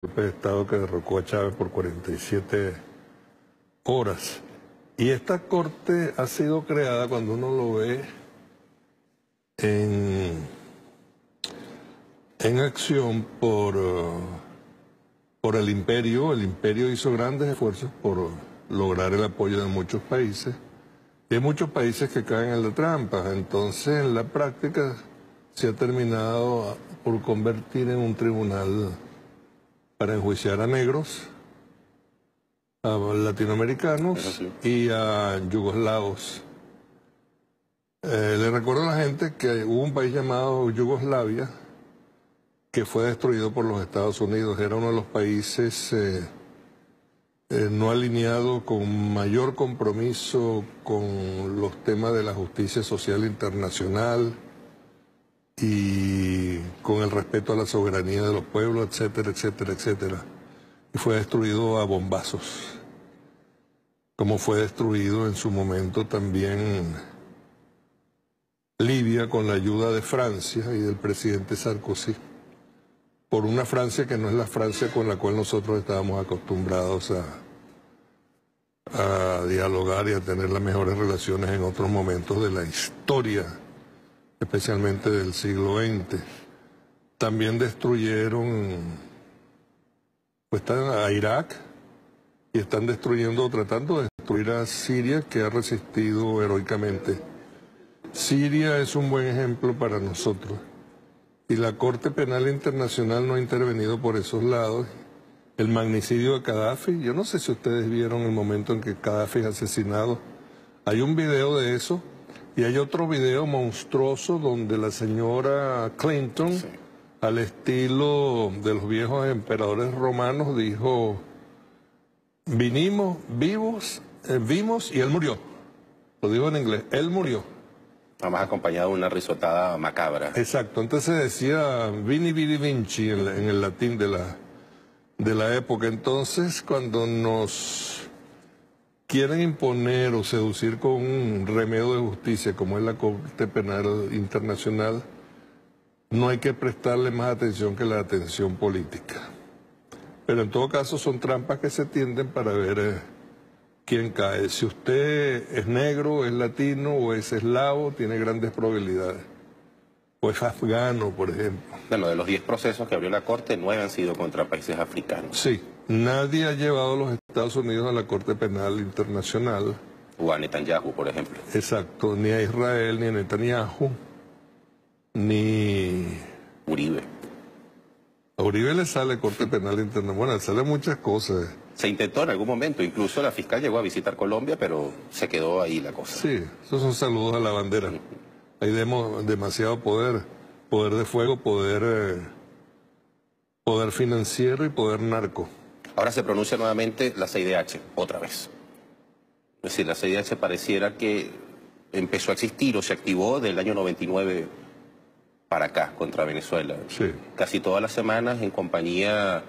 golpe de Estado que derrocó a Chávez por 47 horas. Y esta corte ha sido creada, cuando uno lo ve en acción, por el imperio. El imperio hizo grandes esfuerzos por lograr el apoyo de muchos países. Y hay muchos países que caen en la trampa. Entonces, en la práctica, se ha terminado por convertir en un tribunal para enjuiciar a negros, a latinoamericanos y a yugoslavos. Le recuerdo a la gente que hubo un país llamado Yugoslavia que fue destruido por los Estados Unidos. Era uno de los países no alineado con mayor compromiso con los temas de la justicia social internacional y con el respeto a la soberanía de los pueblos, etcétera, etcétera, etcétera. Y fue destruido a bombazos, como fue destruido en su momento también Libia con la ayuda de Francia y del presidente Sarkozy, por una Francia que no es la Francia con la cual nosotros estábamos acostumbrados a dialogar y a tener las mejores relaciones en otros momentos de la historia, especialmente del siglo XX. También destruyeron a Irak y están destruyendo, tratando de destruir a Siria, que ha resistido heroicamente. Siria es un buen ejemplo para nosotros. Y la Corte Penal Internacional no ha intervenido por esos lados. El magnicidio de Gaddafi, yo no sé si ustedes vieron el momento en que Gaddafi es asesinado. Hay un video de eso y hay otro video monstruoso donde la señora Clinton, sí, al estilo de los viejos emperadores romanos, dijo: vimos y él murió. Lo digo en inglés, él murió. Además acompañado de una risotada macabra. Exacto, entonces decía Vini Vidi Vinci en el latín de la época. Entonces, cuando nos quieren imponer o seducir con un remedio de justicia como es la Corte Penal Internacional, no hay que prestarle más atención que la atención política. Pero en todo caso son trampas que se tienden para ver quién cae. Si usted es negro, es latino o es eslavo, tiene grandes probabilidades. O es afgano, por ejemplo. Bueno, de los 10 procesos que abrió la Corte, 9 han sido contra países africanos. Sí, nadie ha llevado a los Estados Unidos a la Corte Penal Internacional. O a Netanyahu, por ejemplo. Exacto, ni a Israel, ni a Netanyahu, ni... Uribe. A Uribe le sale Corte Penal Internacional. Bueno, le salen muchas cosas. Se intentó en algún momento, incluso la fiscal llegó a visitar Colombia, pero se quedó ahí la cosa. Sí, esos son saludos a la bandera. Ahí demos demasiado poder de fuego, poder financiero y poder narco. Ahora se pronuncia nuevamente la CIDH, otra vez. Es decir, la CIDH pareciera que empezó a existir o se activó del año 99 para acá, contra Venezuela. Sí. Casi todas las semanas en compañía,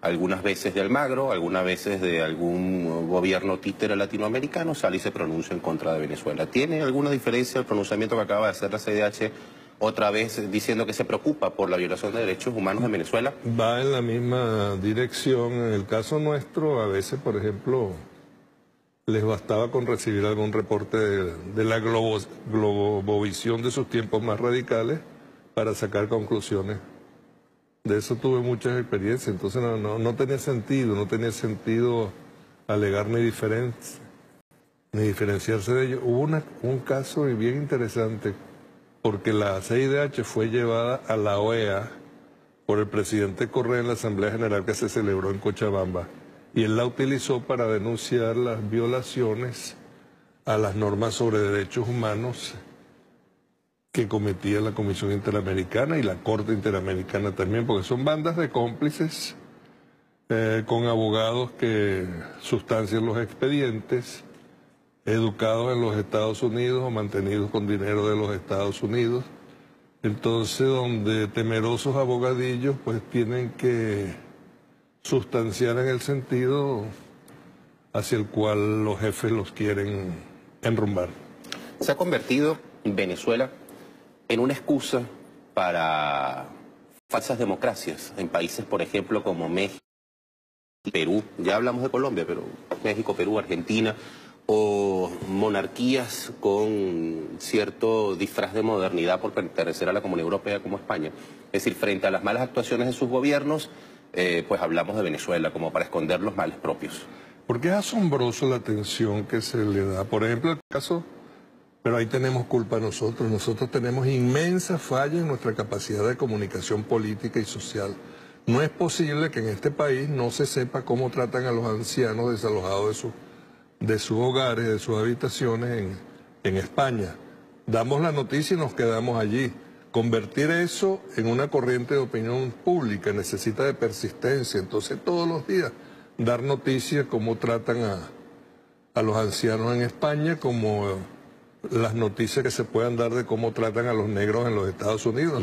algunas veces de Almagro, algunas veces de algún gobierno títere latinoamericano, sale y se pronuncia en contra de Venezuela. ¿Tiene alguna diferencia el pronunciamiento que acaba de hacer la CIDH otra vez diciendo que se preocupa por la violación de derechos humanos en Venezuela? Va en la misma dirección. En el caso nuestro, a veces, por ejemplo, les bastaba con recibir algún reporte de la globovisión de sus tiempos más radicales para sacar conclusiones. De eso tuve muchas experiencias, entonces no tenía sentido alegar ni diferenciarse de ellos. Hubo un caso bien interesante, porque la CIDH fue llevada a la OEA por el presidente Correa en la Asamblea General que se celebró en Cochabamba, y él la utilizó para denunciar las violaciones a las normas sobre derechos humanos que cometía la Comisión Interamericana y la Corte Interamericana también, porque son bandas de cómplices con abogados que sustancian los expedientes, educados en los Estados Unidos o mantenidos con dinero de los Estados Unidos. Entonces, donde temerosos abogadillos pues tienen que sustanciar en el sentido hacia el cual los jefes los quieren enrumbar. Se ha convertido Venezuela en una excusa para falsas democracias en países, por ejemplo, como México. Perú, ya hablamos de Colombia, pero México, Perú, Argentina, o monarquías con cierto disfraz de modernidad por pertenecer a la Comunidad Europea como España. Es decir, frente a las malas actuaciones de sus gobiernos, pues hablamos de Venezuela como para esconder los males propios. Porque es asombroso la atención que se le da. Por ejemplo, el caso, pero ahí tenemos culpa nosotros. Nosotros tenemos inmensas fallas en nuestra capacidad de comunicación política y social. No es posible que en este país no se sepa cómo tratan a los ancianos desalojados de sus hogares, de sus habitaciones en España. Damos la noticia y nos quedamos allí. Convertir eso en una corriente de opinión pública necesita de persistencia. Entonces, todos los días dar noticias cómo tratan a los ancianos en España, como las noticias que se puedan dar de cómo tratan a los negros en los Estados Unidos.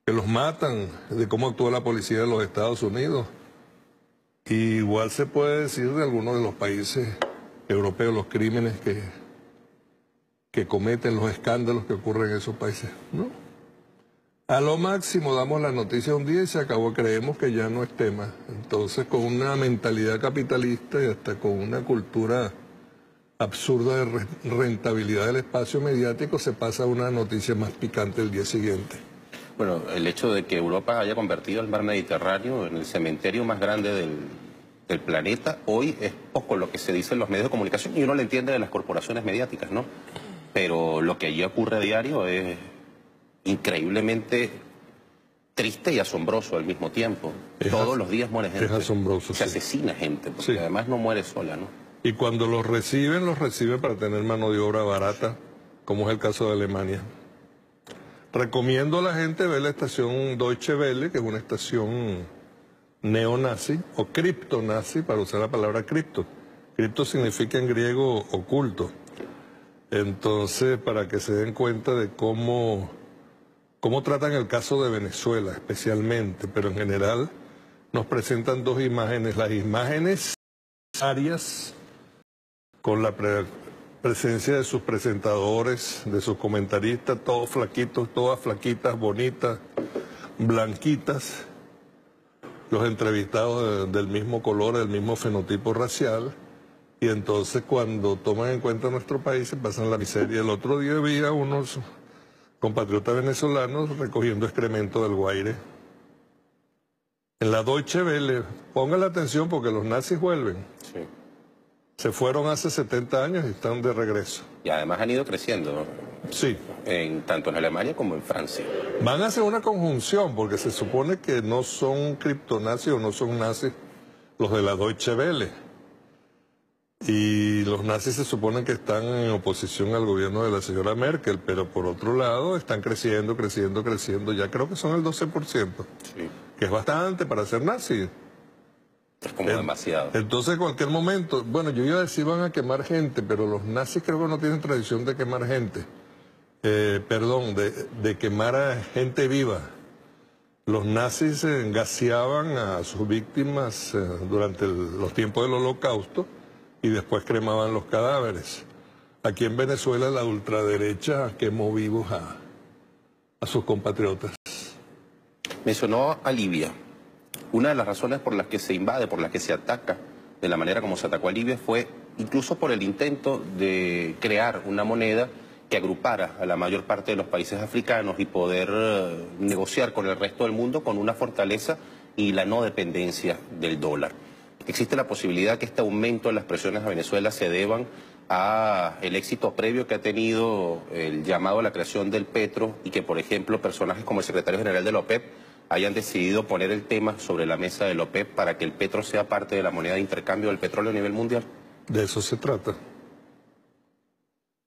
Que los matan, de cómo actúa la policía de los Estados Unidos. Y igual se puede decir de algunos de los países europeos, los crímenes que cometen, los escándalos que ocurren en esos países, ¿no? A lo máximo damos la noticia un día y se acabó, creemos que ya no es tema. Entonces, con una mentalidad capitalista y hasta con una cultura absurda de rentabilidad del espacio mediático, se pasa a una noticia más picante el día siguiente. Bueno, el hecho de que Europa haya convertido el mar Mediterráneo en el cementerio más grande del planeta, hoy es poco lo que se dice en los medios de comunicación y uno lo entiende de las corporaciones mediáticas, ¿no? Pero lo que allí ocurre a diario es increíblemente triste y asombroso al mismo tiempo. Todos los días muere gente. Es asombroso. Se asesina gente, porque además no muere sola, ¿no? Y cuando los reciben para tener mano de obra barata, como es el caso de Alemania. Recomiendo a la gente ver la estación Deutsche Welle, que es una estación neonazi o criptonazi, para usar la palabra cripto. Cripto significa en griego oculto. Entonces, para que se den cuenta de cómo tratan el caso de Venezuela especialmente, pero en general nos presentan dos imágenes. Las imágenes arias con la presencia de sus presentadores, de sus comentaristas, todos flaquitos, todas flaquitas, bonitas, blanquitas, los entrevistados del mismo color, del mismo fenotipo racial, y entonces cuando toman en cuenta nuestro país se pasan la miseria. El otro día vi a unos compatriotas venezolanos recogiendo excremento del Guaire. En la Deutsche Welle, pongan la atención porque los nazis vuelven. Sí. Se fueron hace 70 años y están de regreso. Y además han ido creciendo, ¿no? Sí. Tanto en Alemania como en Francia. Van a hacer una conjunción porque se supone que no son criptonazis o no son nazis los de la Deutsche Welle. Y los nazis se suponen que están en oposición al gobierno de la señora Merkel, pero por otro lado están creciendo. Ya creo que son el 12%, Sí. Que es bastante para ser nazis. Es como demasiado. Entonces, en cualquier momento, bueno, yo iba a decir van a quemar gente, pero los nazis creo que no tienen tradición de quemar gente. De quemar a gente viva. Los nazis gaseaban a sus víctimas durante los tiempos del Holocausto y después cremaban los cadáveres. Aquí en Venezuela la ultraderecha quemó vivos a sus compatriotas. Mencionó a Libia. Una de las razones por las que se invade, por las que se ataca de la manera como se atacó a Libia fue incluso por el intento de crear una moneda que agrupara a la mayor parte de los países africanos y poder negociar con el resto del mundo con una fortaleza y la no dependencia del dólar. Existe la posibilidad que este aumento de las presiones a Venezuela se deban a el éxito previo que ha tenido el llamado a la creación del petro y que, por ejemplo, personajes como el secretario general de la OPEP hayan decidido poner el tema sobre la mesa de la OPEP para que el petro sea parte de la moneda de intercambio del petróleo a nivel mundial. De eso se trata.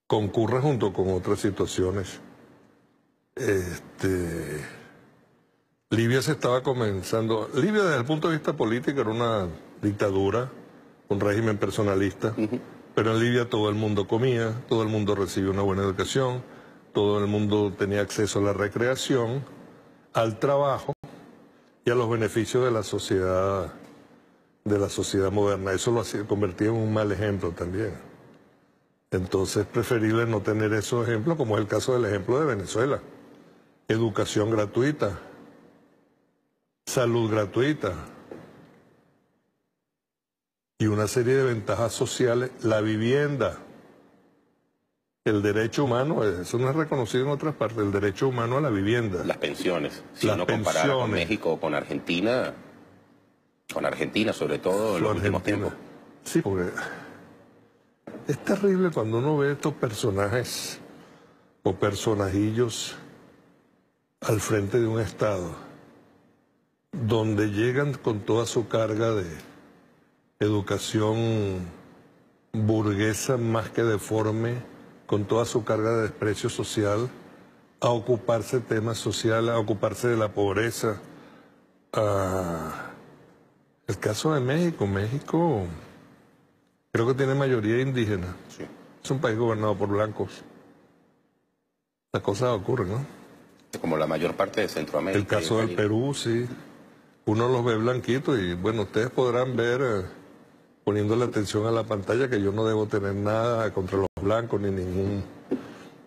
Concurre junto con otras situaciones. Libia se estaba comenzando. Libia desde el punto de vista político era una dictadura, un régimen personalista, pero en Libia todo el mundo comía, todo el mundo recibía una buena educación, todo el mundo tenía acceso a la recreación, al trabajo y a los beneficios de la sociedad moderna. Eso lo convertía en un mal ejemplo también. Entonces es preferible no tener esos ejemplos, como es el caso del ejemplo de Venezuela. Educación gratuita, salud gratuita, y una serie de ventajas sociales. La vivienda, el derecho humano, eso no es reconocido en otras partes, el derecho humano a la vivienda. Las pensiones, si uno comparara con México o con Argentina sobre todo en los últimos tiempos. Sí, porque es terrible cuando uno ve estos personajes o personajillos al frente de un Estado, donde llegan con toda su carga de educación burguesa más que deforme, con toda su carga de desprecio social, a ocuparse de temas sociales, a ocuparse de la pobreza. El caso de México, México creo que tiene mayoría indígena. Sí. Es un país gobernado por blancos. Las cosas ocurren, ¿no? Como la mayor parte de Centroamérica. El caso del Perú, sí. Uno los ve blanquitos y, bueno, ustedes podrán ver, poniendo la atención a la pantalla, que yo no debo tener nada contra los blancos ni ningún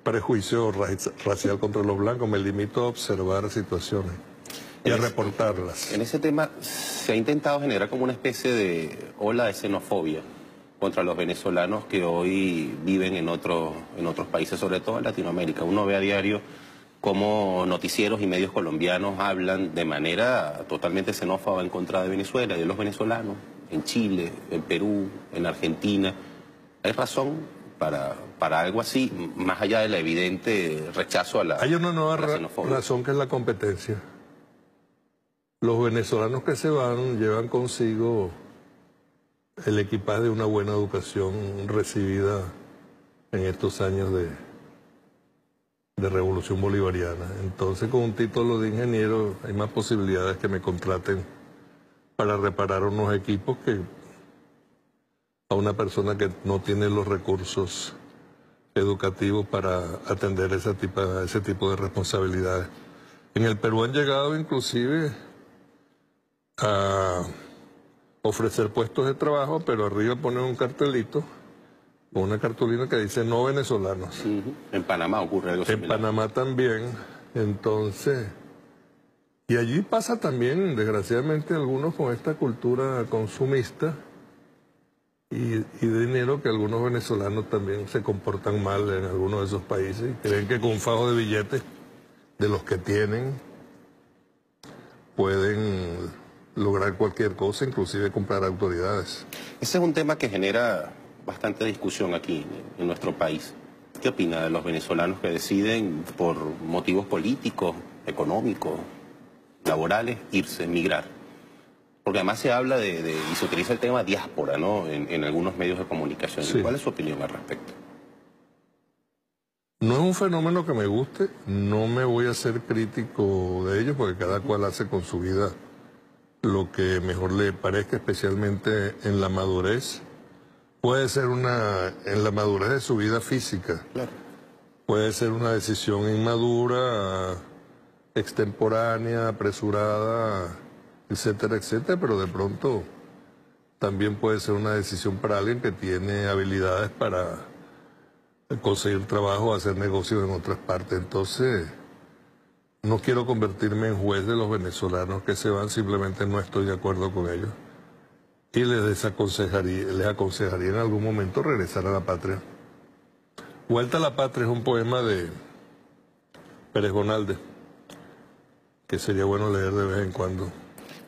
prejuicio racial contra los blancos. Me limito a observar situaciones y a reportarlas. En ese tema se ha intentado generar como una especie de ola de xenofobia contra los venezolanos que hoy viven en otros países, sobre todo en Latinoamérica. Uno ve a diario cómo noticieros y medios colombianos hablan de manera totalmente xenófoba en contra de Venezuela y de los venezolanos, en Chile, en Perú, en Argentina. ¿Hay razón para algo así, más allá del evidente rechazo a la xenofobia? Hay una nueva razón, que es la competencia. Los venezolanos que se van llevan consigo el equipaje de una buena educación recibida en estos años de revolución bolivariana. Entonces, con un título de ingeniero hay más posibilidades que me contraten para reparar unos equipos que a una persona que no tiene los recursos educativos para atender ese tipo de responsabilidades. En el Perú han llegado inclusive a ofrecer puestos de trabajo, pero arriba ponen un cartelito o una cartulina que dice no venezolanos. En Panamá ocurre algo similar. En Panamá también. Entonces, y allí pasa también, desgraciadamente, algunos con esta cultura consumista y de dinero, que algunos venezolanos también se comportan mal en algunos de esos países y creen que con un fajo de billetes de los que tienen pueden lograr cualquier cosa, inclusive comprar autoridades. Ese es un tema que genera bastante discusión aquí en nuestro país. ¿Qué opina de los venezolanos que deciden por motivos políticos, económicos, laborales, irse, emigrar? Porque además se habla y se utiliza el tema diáspora, ¿no?, en algunos medios de comunicación. Sí. ¿Cuál es su opinión al respecto? No es un fenómeno que me guste, no me voy a ser crítico de ello, porque cada cual hace con su vida lo que mejor le parezca, especialmente en la madurez. Puede ser en la madurez de su vida física. Claro. Puede ser una decisión inmadura, extemporánea, apresurada, etcétera, etcétera, pero de pronto también puede ser una decisión para alguien que tiene habilidades para conseguir trabajo, hacer negocios en otras partes. Entonces, no quiero convertirme en juez de los venezolanos que se van, simplemente no estoy de acuerdo con ellos. Y les aconsejaría en algún momento regresar a la patria. Vuelta a la patria es un poema de Pérez Gonalde, que sería bueno leer de vez en cuando.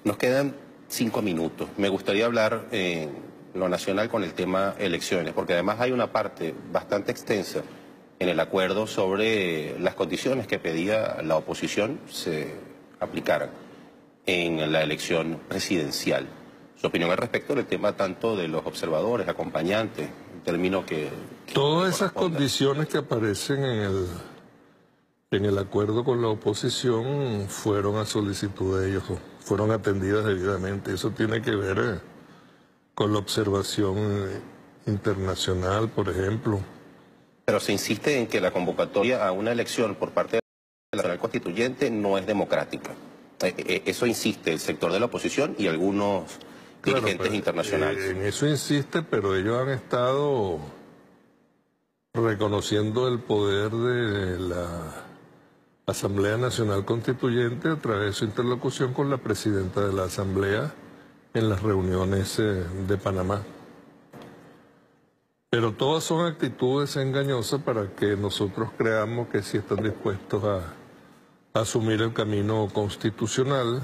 Nos quedan 5 minutos. Me gustaría hablar en lo nacional con el tema elecciones, porque además hay una parte bastante extensa en el acuerdo sobre las condiciones que pedía la oposición se aplicaran en la elección presidencial. Su opinión al respecto del tema tanto de los observadores, acompañantes, un término que todas esas condiciones que aparecen en el acuerdo con la oposición fueron a solicitud de ellos, fueron atendidas debidamente. Eso tiene que ver con la observación internacional, por ejemplo. Pero se insiste en que la convocatoria a una elección por parte de la Nacional Constituyente no es democrática. Eso insiste el sector de la oposición y algunos dirigentes internacionales. En eso insiste, pero ellos han estado reconociendo el poder de la Asamblea Nacional Constituyente a través de su interlocución con la presidenta de la Asamblea en las reuniones de Panamá. Pero todas son actitudes engañosas para que nosotros creamos que sí están dispuestos a asumir el camino constitucional,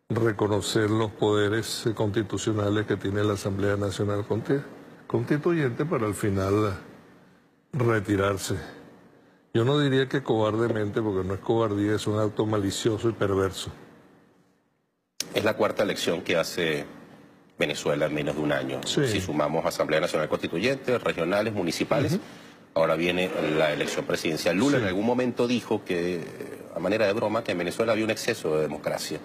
reconocer los poderes constitucionales que tiene la Asamblea Nacional Constituyente para al final retirarse. Yo no diría que cobardemente, porque no es cobardía, es un acto malicioso y perverso. Es la cuarta elección que hace Venezuela en menos de un año. Sí. Si sumamos Asamblea Nacional Constituyente, regionales, municipales, ahora viene la elección presidencial. Lula en algún momento dijo que, a manera de broma, que en Venezuela había un exceso de democracia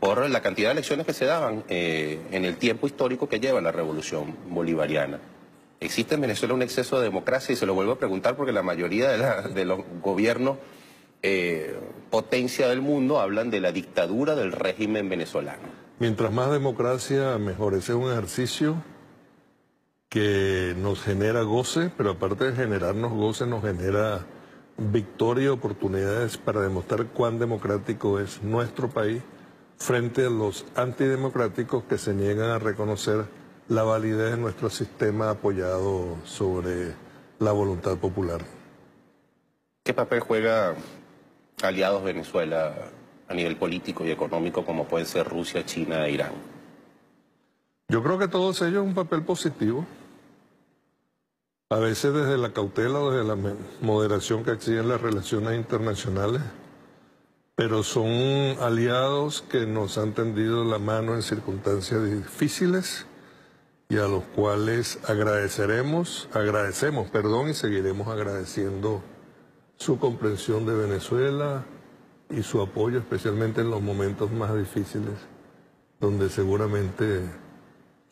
por la cantidad de elecciones que se daban en el tiempo histórico que lleva la revolución bolivariana. ¿Existe en Venezuela un exceso de democracia? Y se lo vuelvo a preguntar porque la mayoría de los gobiernos potencia del mundo hablan de la dictadura del régimen venezolano. Mientras más democracia, mejor. Ese es un ejercicio que nos genera goce, pero aparte de generarnos goce, nos genera victoria y oportunidades para demostrar cuán democrático es nuestro país frente a los antidemocráticos que se niegan a reconocer la validez de nuestro sistema apoyado sobre la voluntad popular. ¿Qué papel juega aliados Venezuela a nivel político y económico como pueden ser Rusia, China e Irán? Yo creo que todos ellos un papel positivo. A veces desde la cautela o desde la moderación que exigen las relaciones internacionales, pero son aliados que nos han tendido la mano en circunstancias difíciles y a los cuales agradecemos, y seguiremos agradeciendo su comprensión de Venezuela y su apoyo, especialmente en los momentos más difíciles, donde seguramente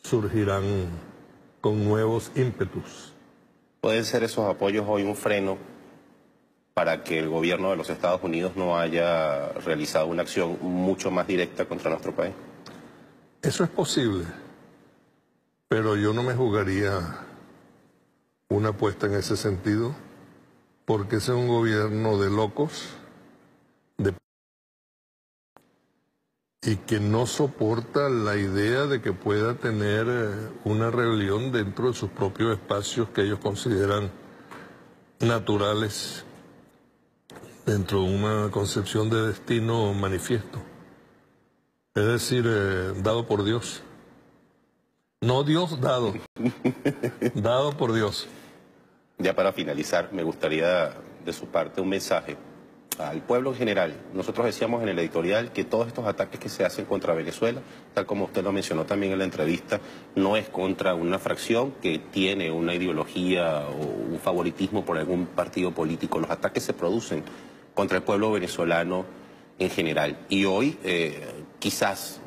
surgirán con nuevos ímpetus. ¿Pueden ser esos apoyos hoy un freno para que el gobierno de los Estados Unidos no haya realizado una acción mucho más directa contra nuestro país? Eso es posible, pero yo no me jugaría una apuesta en ese sentido, porque ese es un gobierno de locos, y que no soporta la idea de que pueda tener una rebelión dentro de sus propios espacios que ellos consideran naturales, dentro de una concepción de destino manifiesto. Es decir, dado por Dios. No Dios dado, dado por Dios. Ya para finalizar, me gustaría de su parte un mensaje al pueblo en general. Nosotros decíamos en el editorial que todos estos ataques que se hacen contra Venezuela, tal como usted lo mencionó también en la entrevista, no es contra una fracción que tiene una ideología o un favoritismo por algún partido político. Los ataques se producen contra el pueblo venezolano en general. Y hoy, quizás,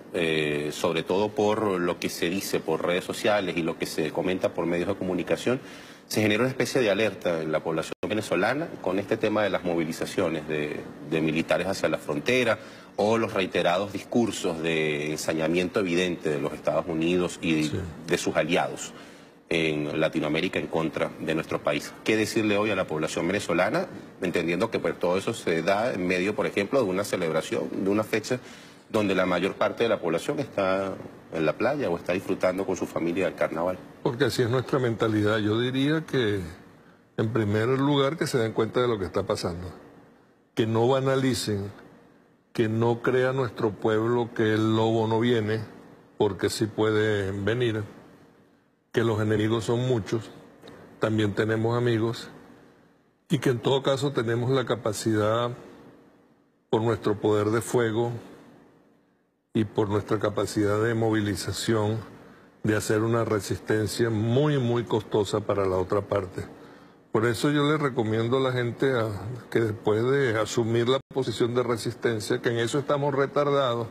sobre todo por lo que se dice por redes sociales y lo que se comenta por medios de comunicación, se genera una especie de alerta en la población venezolana con este tema de las movilizaciones de militares hacia la frontera o los reiterados discursos de ensañamiento evidente de los Estados Unidos y de sus aliados en Latinoamérica en contra de nuestro país. ¿Qué decirle hoy a la población venezolana, entendiendo que pues, todo eso se da en medio, por ejemplo, de una celebración, de una fecha donde la mayor parte de la población está en la playa o está disfrutando con su familia del carnaval? Porque así es nuestra mentalidad. Yo diría que, en primer lugar, que se den cuenta de lo que está pasando. Que no banalicen, que no crea nuestro pueblo que el lobo no viene, porque sí puede venir, que los enemigos son muchos, también tenemos amigos, y que en todo caso tenemos la capacidad, por nuestro poder de fuego y por nuestra capacidad de movilización, de hacer una resistencia muy, muy costosa para la otra parte. Por eso yo le recomiendo a la gente que después de asumir la posición de resistencia, que en eso estamos retardados,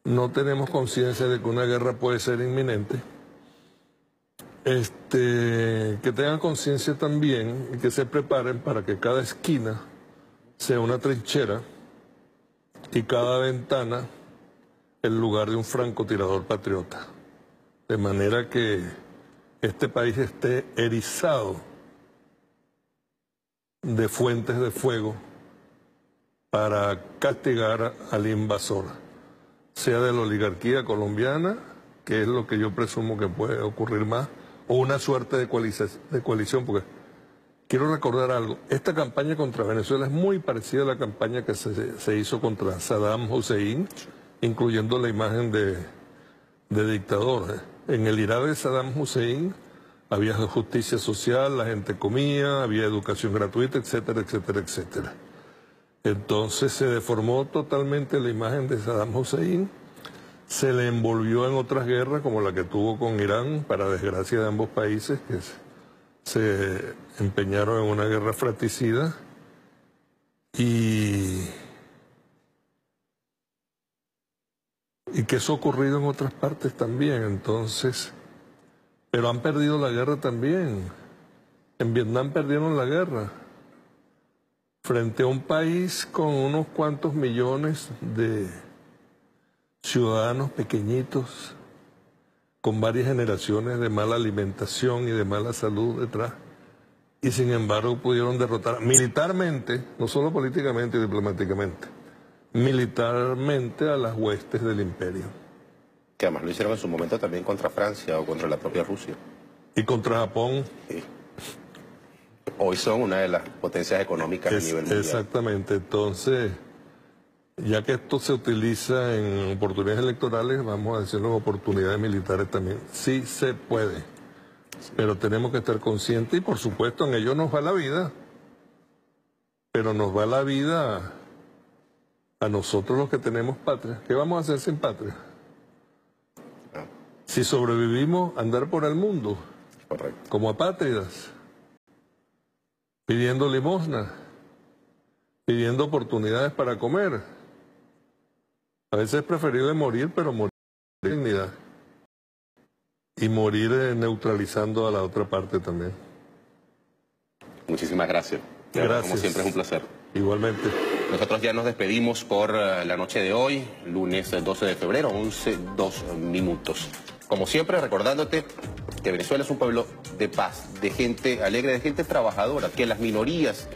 no tenemos conciencia de que una guerra puede ser inminente, que tengan conciencia también y que se preparen para que cada esquina sea una trinchera y cada ventana el lugar de un francotirador patriota. De manera que este país esté erizado de fuentes de fuego para castigar al invasor. sea de la oligarquía colombiana, que es lo que yo presumo que puede ocurrir más, o una suerte de coalición, porque quiero recordar algo, esta campaña contra Venezuela es muy parecida a la campaña que se hizo contra Saddam Hussein, incluyendo la imagen de dictador. En el Irak de Saddam Hussein había justicia social, la gente comía, había educación gratuita, etcétera, etcétera, etcétera. Entonces se deformó totalmente la imagen de Saddam Hussein, se le envolvió en otras guerras como la que tuvo con Irán, para desgracia de ambos países, que se empeñaron en una guerra fratricida, y que eso ha ocurrido en otras partes también. Entonces, pero han perdido la guerra también. En Vietnam perdieron la guerra frente a un país con unos cuantos millones de ciudadanos pequeñitos, con varias generaciones de mala alimentación y de mala salud detrás, y sin embargo pudieron derrotar militarmente, no solo políticamente y diplomáticamente, militarmente a las huestes del imperio. Que además lo hicieron en su momento también contra Francia o contra la propia Rusia. Y contra Japón. Sí. Hoy son una de las potencias económicas a nivel mundial. Exactamente. Entonces, ya que esto se utiliza en oportunidades electorales, vamos a decirlo en oportunidades militares también. Sí se puede, sí, pero tenemos que estar conscientes, y por supuesto en ello nos va la vida. Pero nos va la vida a nosotros los que tenemos patria. ¿Qué vamos a hacer sin patria? Si sobrevivimos, andar por el mundo, correcto, como apátridas, pidiendo limosna, pidiendo oportunidades para comer. A veces es preferible morir, pero morir con dignidad. Y morir neutralizando a la otra parte también. Muchísimas gracias. Gracias. Como siempre es un placer. Igualmente. Nosotros ya nos despedimos por la noche de hoy, lunes 12 de febrero, 11:02. Como siempre, recordándote que Venezuela es un pueblo de paz, de gente alegre, de gente trabajadora, que las minorías,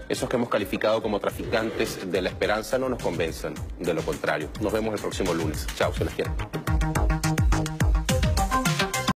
esos que hemos calificado como traficantes de la esperanza, no nos convenzan, de lo contrario. Nos vemos el próximo lunes. Chao, se les quiere.